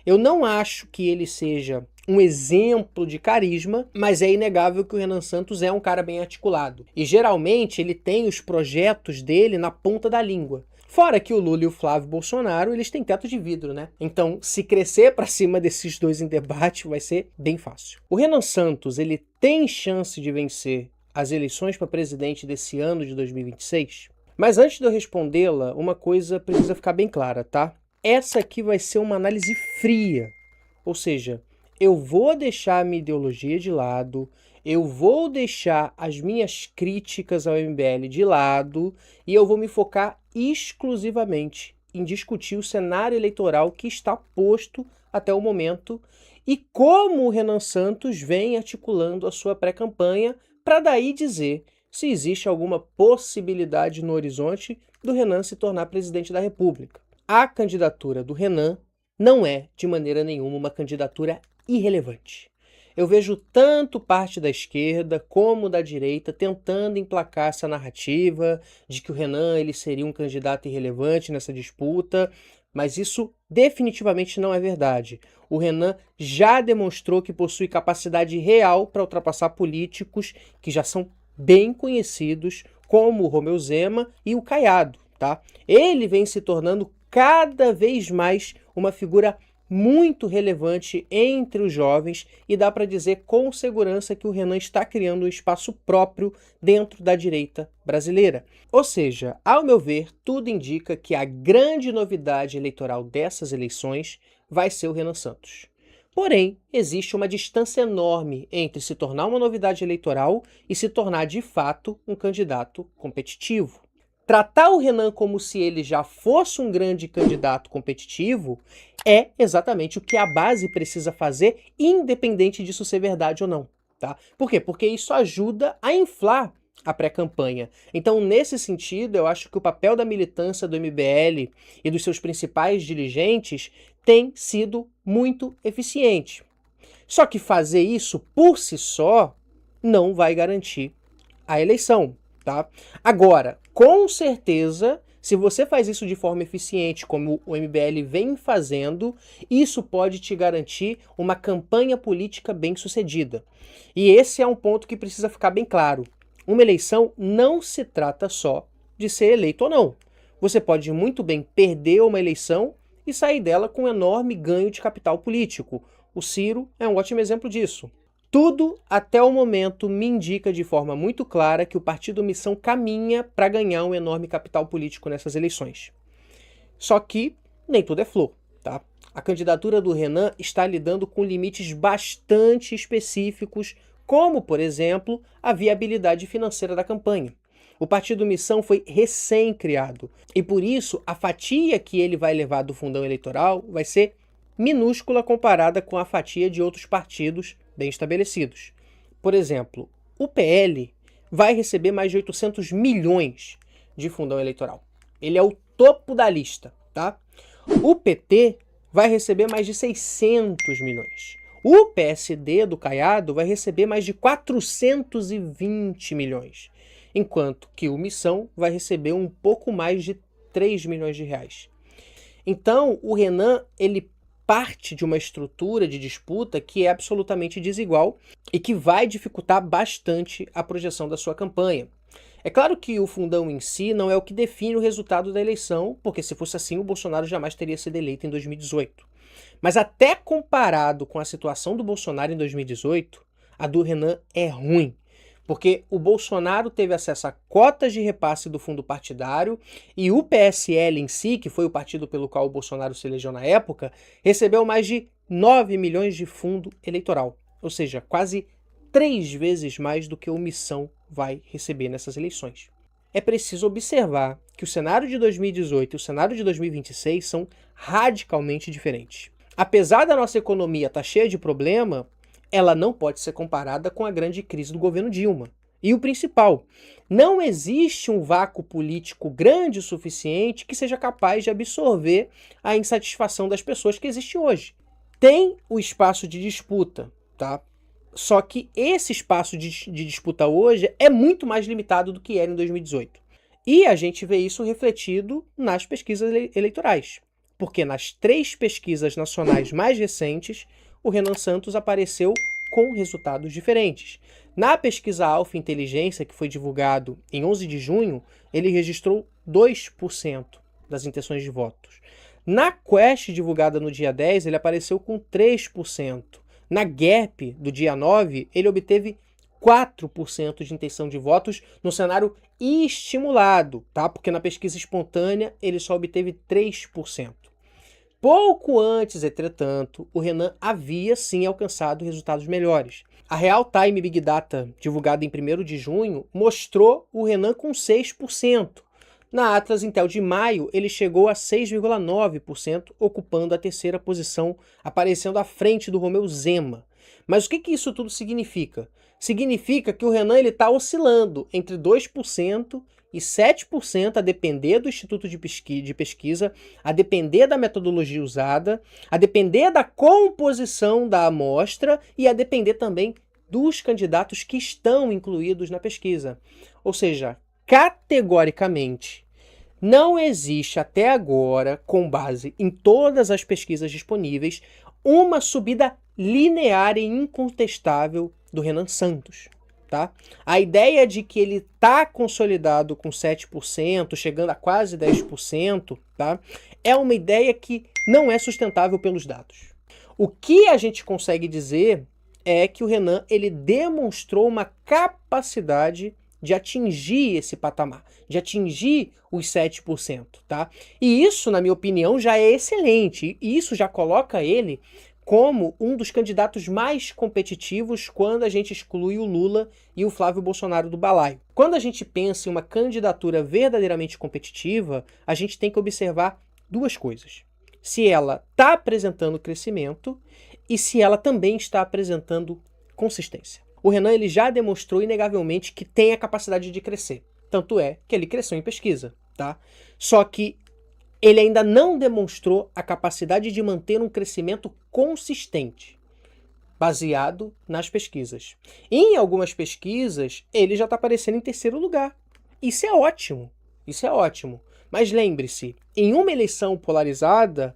Eu não acho que ele seja um exemplo de carisma, mas é inegável que o Renan Santos é um cara bem articulado. E geralmente ele tem os projetos dele na ponta da língua. Fora que o Lula e o Flávio Bolsonaro, eles têm teto de vidro, né? Então, se crescer para cima desses dois em debate, vai ser bem fácil. O Renan Santos, ele tem chance de vencer as eleições para presidente desse ano de 2026? Mas antes de eu respondê-la, uma coisa precisa ficar bem clara, tá? Essa aqui vai ser uma análise fria, ou seja, eu vou deixar a minha ideologia de lado, eu vou deixar as minhas críticas ao MBL de lado e eu vou me focar exclusivamente em discutir o cenário eleitoral que está posto até o momento e como o Renan Santos vem articulando a sua pré-campanha para daí dizer se existe alguma possibilidade no horizonte do Renan se tornar presidente da República. A candidatura do Renan não é, de maneira nenhuma, uma candidatura irrelevante. Eu vejo tanto parte da esquerda como da direita tentando emplacar essa narrativa de que o Renan ele seria um candidato irrelevante nessa disputa, mas isso definitivamente não é verdade. O Renan já demonstrou que possui capacidade real para ultrapassar políticos que já são bem conhecidos, como o Romeu Zema e o Caiado, tá? Ele vem se tornando cada vez mais uma figura muito relevante entre os jovens e dá para dizer com segurança que o Renan está criando um espaço próprio dentro da direita brasileira. Ou seja, ao meu ver, tudo indica que a grande novidade eleitoral dessas eleições vai ser o Renan Santos. Porém, existe uma distância enorme entre se tornar uma novidade eleitoral e se tornar de fato um candidato competitivo. Tratar o Renan como se ele já fosse um grande candidato competitivo é exatamente o que a base precisa fazer, independente disso ser verdade ou não, tá? Por quê? Porque isso ajuda a inflar a pré-campanha. Então, nesse sentido, eu acho que o papel da militância do MBL e dos seus principais dirigentes tem sido muito eficiente. Só que fazer isso por si só não vai garantir a eleição, tá? Agora, com certeza, se você faz isso de forma eficiente, como o MBL vem fazendo, isso pode te garantir uma campanha política bem-sucedida. E esse é um ponto que precisa ficar bem claro. Uma eleição não se trata só de ser eleito ou não. Você pode muito bem perder uma eleição e sair dela com um enorme ganho de capital político. O Ciro é um ótimo exemplo disso. Tudo, até o momento, me indica de forma muito clara que o Partido Missão caminha para ganhar um enorme capital político nessas eleições. Só que nem tudo é flor, tá? A candidatura do Renan está lidando com limites bastante específicos, como, por exemplo, a viabilidade financeira da campanha. O Partido Missão foi recém-criado e, por isso, a fatia que ele vai levar do fundão eleitoral vai ser minúscula comparada com a fatia de outros partidos bem estabelecidos. Por exemplo, o PL vai receber mais de 800 milhões de fundão eleitoral. Ele é o topo da lista, tá? O PT vai receber mais de 600 milhões. O PSD do Caiado vai receber mais de 420 milhões, enquanto que o Missão vai receber um pouco mais de 3 milhões de reais. Então, o Renan, ele parte de uma estrutura de disputa que é absolutamente desigual e que vai dificultar bastante a projeção da sua campanha. É claro que o fundão em si não é o que define o resultado da eleição, porque se fosse assim o Bolsonaro jamais teria sido eleito em 2018. Mas até comparado com a situação do Bolsonaro em 2018, a do Renan é ruim. Porque o Bolsonaro teve acesso a cotas de repasse do fundo partidário e o PSL em si, que foi o partido pelo qual o Bolsonaro se elegeu na época, recebeu mais de 9 milhões de fundo eleitoral. Ou seja, quase 3 vezes mais do que o Missão vai receber nessas eleições. É preciso observar que o cenário de 2018 e o cenário de 2026 são radicalmente diferentes. Apesar da nossa economia estar cheia de problema, ela não pode ser comparada com a grande crise do governo Dilma. E o principal, não existe um vácuo político grande o suficiente que seja capaz de absorver a insatisfação das pessoas que existe hoje. Tem o espaço de disputa, tá? Só que esse espaço de disputa hoje é muito mais limitado do que era em 2018. E a gente vê isso refletido nas pesquisas eleitorais. porque nas 3 pesquisas nacionais mais recentes, o Renan Santos apareceu com resultados diferentes. Na pesquisa Alfa Inteligência, que foi divulgado em 11 de junho, ele registrou 2% das intenções de votos. Na Quest, divulgada no dia 10, ele apareceu com 3%. Na Gap, do dia 9, ele obteve 4% de intenção de votos no cenário estimulado, tá? Porque na pesquisa espontânea ele só obteve 3%. Pouco antes, entretanto, o Renan havia sim alcançado resultados melhores. A Real Time Big Data, divulgada em 1º de junho, mostrou o Renan com 6%. Na Atlas Intel de maio, ele chegou a 6,9%, ocupando a 3ª posição, aparecendo à frente do Romeu Zema. Mas o que isso tudo significa? Significa que o Renan está oscilando entre 2% e 7%, a depender do instituto de pesquisa, a depender da metodologia usada, a depender da composição da amostra e a depender também dos candidatos que estão incluídos na pesquisa. Ou seja, categoricamente, não existe até agora, com base em todas as pesquisas disponíveis, uma subida linear e incontestável do Renan Santos. Tá? A ideia de que ele está consolidado com 7%, chegando a quase 10%, tá? É uma ideia que não é sustentável pelos dados. O que a gente consegue dizer é que o Renan ele demonstrou uma capacidade de atingir esse patamar, de atingir os 7%. Tá? E isso, na minha opinião, já é excelente. E isso já coloca ele como um dos candidatos mais competitivos quando a gente exclui o Lula e o Flávio Bolsonaro do balaio. Quando a gente pensa em uma candidatura verdadeiramente competitiva, a gente tem que observar 2 coisas. Se ela está apresentando crescimento e se ela também está apresentando consistência. O Renan ele já demonstrou inegavelmente que tem a capacidade de crescer. Tanto é que ele cresceu em pesquisa. Tá? Só que ele ainda não demonstrou a capacidade de manter um crescimento consistente, baseado nas pesquisas. Em algumas pesquisas, ele já está aparecendo em 3º lugar. Isso é ótimo, isso é ótimo. Mas lembre-se, em uma eleição polarizada,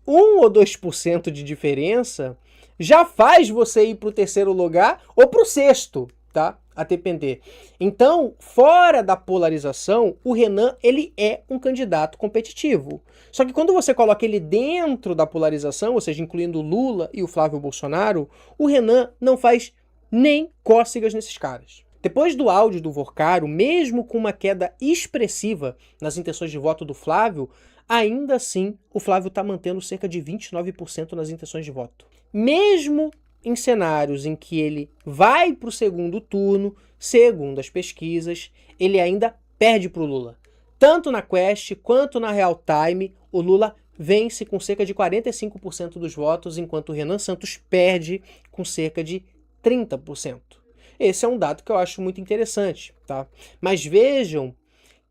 1 ou 2% de diferença já faz você ir para o 3º lugar ou para o 6º, tá? A depender. Então, fora da polarização, o Renan ele é um candidato competitivo. Só que quando você coloca ele dentro da polarização, ou seja, incluindo o Lula e o Flávio Bolsonaro, o Renan não faz nem cócegas nesses caras. Depois do áudio do Vorcaro, mesmo com uma queda expressiva nas intenções de voto do Flávio, ainda assim o Flávio está mantendo cerca de 29% nas intenções de voto. Mesmo em cenários em que ele vai para o 2º turno, segundo as pesquisas, ele ainda perde para o Lula. Tanto na Quest quanto na Real Time, o Lula vence com cerca de 45% dos votos, enquanto o Renan Santos perde com cerca de 30%. Esse é um dado que eu acho muito interessante, tá? Mas vejam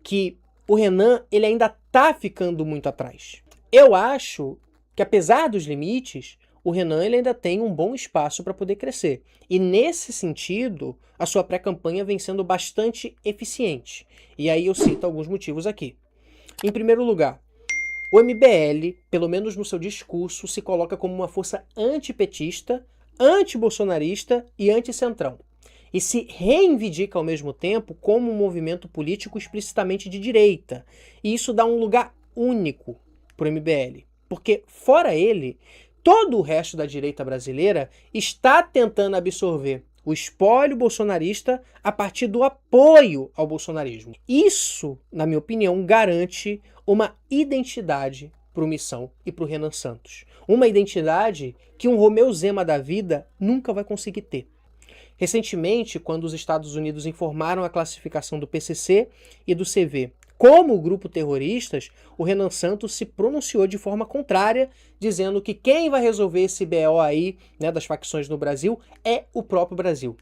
que o Renan ele ainda está ficando muito atrás. Eu acho que, apesar dos limites, o Renan ele ainda tem um bom espaço para poder crescer. E nesse sentido, a sua pré-campanha vem sendo bastante eficiente. E aí eu cito alguns motivos aqui. Em primeiro lugar, o MBL, pelo menos no seu discurso, se coloca como uma força antipetista, antibolsonarista e anticentrão. E se reivindica ao mesmo tempo como um movimento político explicitamente de direita. E isso dá um lugar único para o MBL. Porque fora ele, todo o resto da direita brasileira está tentando absorver o espólio bolsonarista a partir do apoio ao bolsonarismo. Isso, na minha opinião, garante uma identidade para o Missão e para o Renan Santos. Uma identidade que um Romeu Zema da vida nunca vai conseguir ter. Recentemente, quando os Estados Unidos informaram a classificação do PCC e do CV como grupo terroristas, o Renan Santos se pronunciou de forma contrária, dizendo que quem vai resolver esse BO aí, né, das facções no Brasil, é o próprio Brasil.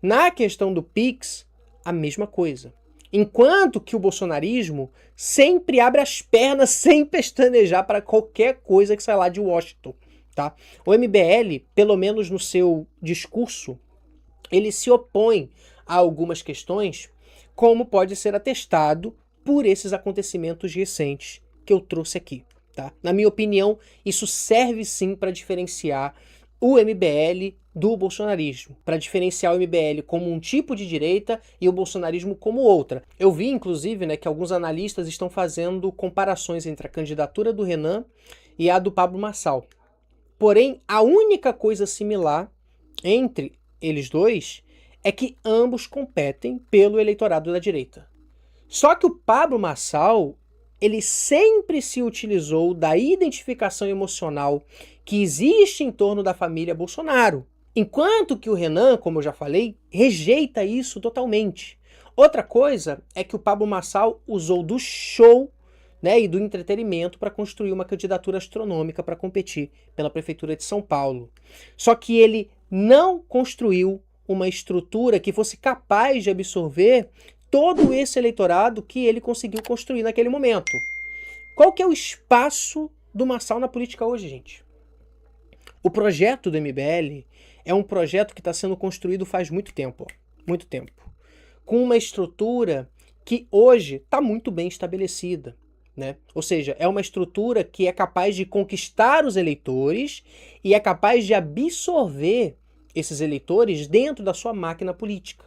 Na questão do PIX, a mesma coisa. Enquanto que o bolsonarismo sempre abre as pernas sem pestanejar para qualquer coisa que sai lá de Washington. Tá? O MBL, pelo menos no seu discurso, ele se opõe a algumas questões, como pode ser atestado por esses acontecimentos recentes que eu trouxe aqui. tá? Na minha opinião, isso serve sim para diferenciar o MBL do bolsonarismo, para diferenciar o MBL como um tipo de direita e o bolsonarismo como outra. Eu vi, inclusive, né, que alguns analistas estão fazendo comparações entre a candidatura do Renan e a do Pablo Marçal. Porém, a única coisa similar entre eles dois é que ambos competem pelo eleitorado da direita. Só que o Pablo Marçal, ele sempre se utilizou da identificação emocional que existe em torno da família Bolsonaro. Enquanto que o Renan, como eu já falei, rejeita isso totalmente. Outra coisa é que o Pablo Marçal usou do show, né, e do entretenimento para construir uma candidatura astronômica para competir pela Prefeitura de São Paulo. Só que ele não construiu uma estrutura que fosse capaz de absorver todo esse eleitorado que ele conseguiu construir naquele momento. Qual que é o espaço do Marçal na política hoje, gente? O projeto do MBL é um projeto que está sendo construído faz muito tempo, com uma estrutura que hoje está muito bem estabelecida, né? Ou seja, é uma estrutura que é capaz de conquistar os eleitores e é capaz de absorver esses eleitores dentro da sua máquina política.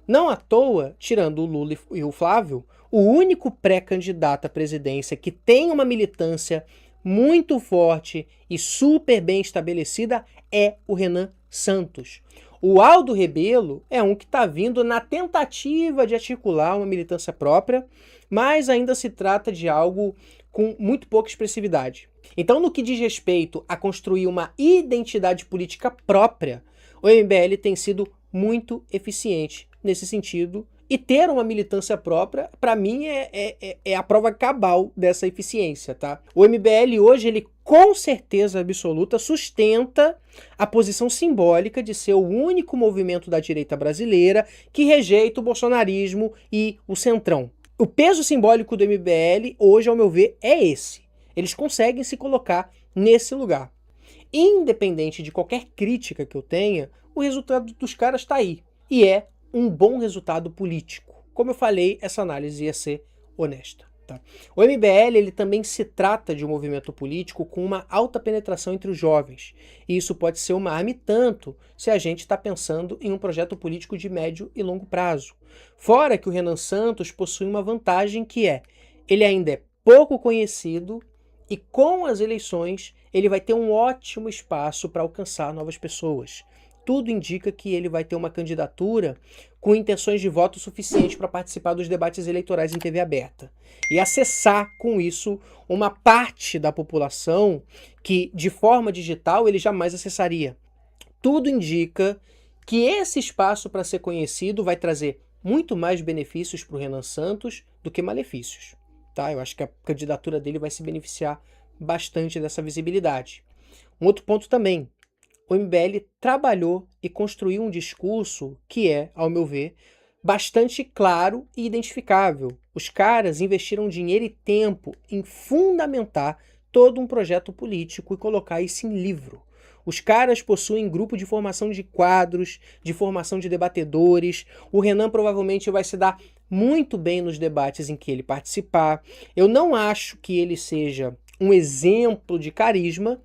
Não à toa, tirando o Lula e o Flávio, o único pré-candidato à presidência que tem uma militância muito forte e super bem estabelecida é o Renan Santos. O Aldo Rebelo é um que está vindo na tentativa de articular uma militância própria, mas ainda se trata de algo com muito pouca expressividade. Então, no que diz respeito a construir uma identidade política própria, o MBL tem sido muito eficiente nesse sentido, e ter uma militância própria, para mim, é a prova cabal dessa eficiência, tá? O MBL hoje, ele com certeza absoluta sustenta a posição simbólica de ser o único movimento da direita brasileira que rejeita o bolsonarismo e o centrão. O peso simbólico do MBL hoje, ao meu ver, é esse. Eles conseguem se colocar nesse lugar. Independente de qualquer crítica que eu tenha, o resultado dos caras está aí. E é um bom resultado político. Como eu falei, essa análise ia ser honesta. Tá? O MBL, ele também se trata de um movimento político com uma alta penetração entre os jovens. E isso pode ser uma arma e tanto se a gente está pensando em um projeto político de médio e longo prazo. Fora que o Renan Santos possui uma vantagem que é, ele ainda é pouco conhecido e com as eleições ele vai ter um ótimo espaço para alcançar novas pessoas. Tudo indica que ele vai ter uma candidatura com intenções de voto suficiente para participar dos debates eleitorais em TV aberta. E acessar com isso uma parte da população que, de forma digital, ele jamais acessaria. Tudo indica que esse espaço para ser conhecido vai trazer muito mais benefícios para o Renan Santos do que malefícios. Tá? Eu acho que a candidatura dele vai se beneficiar bastante dessa visibilidade. Um outro ponto também. O MBL trabalhou e construiu um discurso que é, ao meu ver, bastante claro e identificável. Os caras investiram dinheiro e tempo em fundamentar todo um projeto político e colocar isso em livro. Os caras possuem grupo de formação de quadros, de formação de debatedores. O Renan provavelmente vai se dar muito bem nos debates em que ele participar. Eu não acho que ele seja um exemplo de carisma,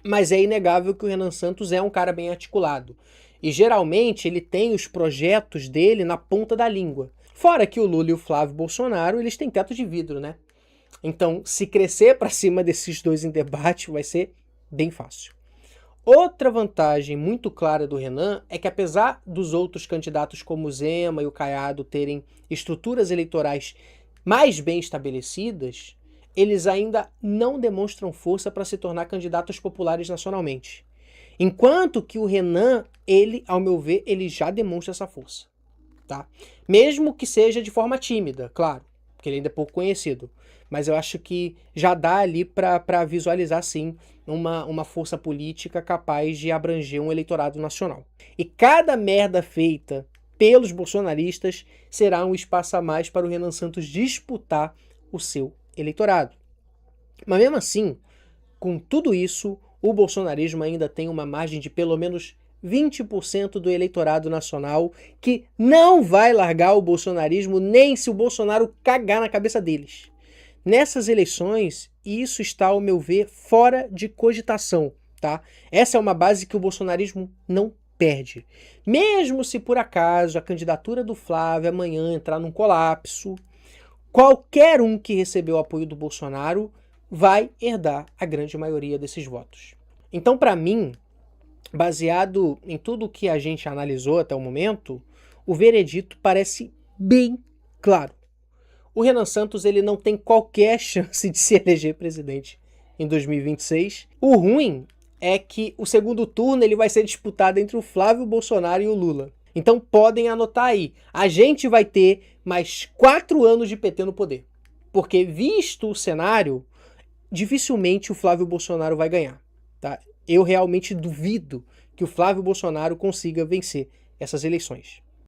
mas é inegável que o Renan Santos é um cara bem articulado. E geralmente ele tem os projetos dele na ponta da língua. Fora que o Lula e o Flávio Bolsonaro, eles têm teto de vidro, né? Então, se crescer para cima desses dois em debate, vai ser bem fácil. Outra vantagem muito clara do Renan é que, apesar dos outros candidatos como o Zema e o Caiado terem estruturas eleitorais mais bem estabelecidas, eles ainda não demonstram força para se tornar candidatos populares nacionalmente. Enquanto que o Renan, ele, ao meu ver, ele já demonstra essa força. Tá? Mesmo que seja de forma tímida, claro, porque ele ainda é pouco conhecido. Mas eu acho que já dá ali para visualizar, sim, uma força política capaz de abranger um eleitorado nacional. E cada merda feita pelos bolsonaristas será um espaço a mais para o Renan Santos disputar o seu eleitorado. Mas mesmo assim, com tudo isso, o bolsonarismo ainda tem uma margem de pelo menos 20% do eleitorado nacional que não vai largar o bolsonarismo nem se o Bolsonaro cagar na cabeça deles. Nessas eleições, e isso está, ao meu ver, fora de cogitação, tá? Essa é uma base que o bolsonarismo não perde. Mesmo se por acaso a candidatura do Flávio amanhã entrar num colapso, qualquer um que recebeu o apoio do Bolsonaro vai herdar a grande maioria desses votos. Então, para mim, baseado em tudo que a gente analisou até o momento, o veredito parece bem claro. O Renan Santos ele não tem qualquer chance de se eleger presidente em 2026. O ruim é que o segundo turno ele vai ser disputado entre o Flávio Bolsonaro e o Lula. Então podem anotar aí, a gente vai ter mais 4 anos de PT no poder. Porque visto o cenário, dificilmente o Flávio Bolsonaro vai ganhar. Tá? Eu realmente duvido que o Flávio Bolsonaro consiga vencer essas eleições.